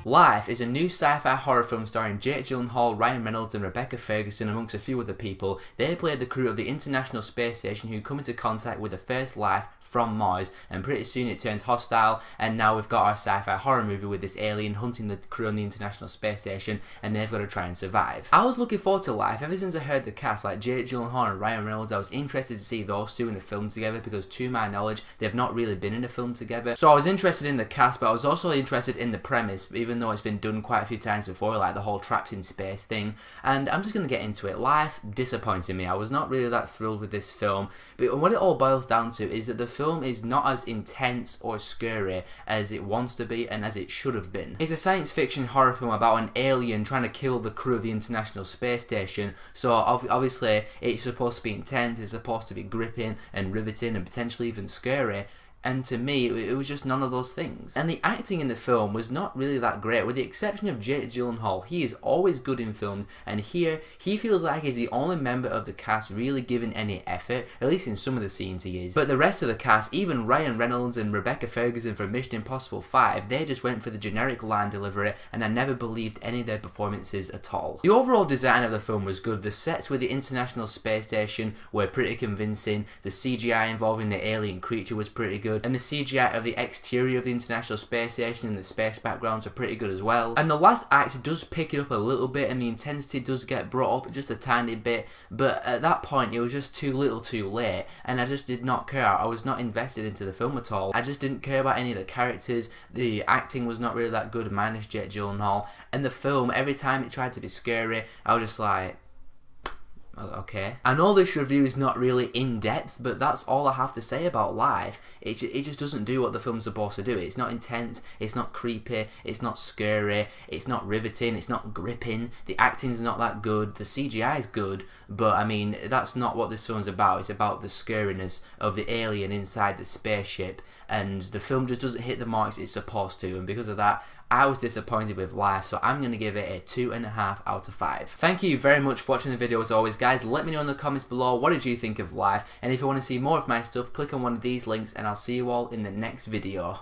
Life is a new sci-fi horror film starring Jake Gyllenhaal, Ryan Reynolds and Rebecca Ferguson amongst a few other people. They play the crew of the International Space Station who come into contact with the first life from Mars, and pretty soon it turns hostile, and now we've got our sci-fi horror movie with this alien hunting the crew on the International Space Station, and they've got to try and survive. I was looking forward to Life ever since I heard the cast, like Jake Gyllenhaal and Ryan Reynolds. I was interested to see those two in a film together because to my knowledge they've not really been in a film together. So I was interested in the cast, but I was also interested in the premise, even though it's been done quite a few times before, like the whole trapped in space thing. And I'm just going to get into it. Life disappointed me. I was not really that thrilled with this film, but what it all boils down to is that the film is not as intense or scary as it wants to be and as it should have been. It's a science fiction horror film about an alien trying to kill the crew of the International Space Station, so obviously it's supposed to be intense, it's supposed to be gripping and riveting and potentially even scary. And to me, it was just none of those things. And the acting in the film was not really that great, with the exception of Jake Gyllenhaal. He is always good in films, and here, he feels like he's the only member of the cast really giving any effort, at least in some of the scenes he is. But the rest of the cast, even Ryan Reynolds and Rebecca Ferguson from Mission Impossible 5, they just went for the generic line delivery, and I never believed any of their performances at all. The overall design of the film was good. The sets with the International Space Station were pretty convincing. The CGI involving the alien creature was pretty good. And the CGI of the exterior of the International Space Station and the space backgrounds are pretty good as well. And the last act does pick it up a little bit, and the intensity does get brought up just a tiny bit, but at that point it was just too little too late, and I just did not care. I was not invested into the film at all. I just didn't care about any of the characters. The acting was not really that good, minus Jake Gyllenhaal, and the film, every time it tried to be scary, I was just like, okay. I know this review is not really in depth, but that's all I have to say about Life. It just doesn't do what the film's supposed to do. It's not intense, it's not creepy, it's not scary, it's not riveting, it's not gripping, the acting's not that good, the CGI is good, but I mean, that's not what this film's about. It's about the scariness of the alien inside the spaceship, and the film just doesn't hit the marks it's supposed to, and because of that, I was disappointed with Life, so I'm going to give it a 2.5 out of 5. Thank you very much for watching the video as always, guys. Let me know in the comments below, what did you think of Life, and if you want to see more of my stuff, click on one of these links, and I'll see you all in the next video.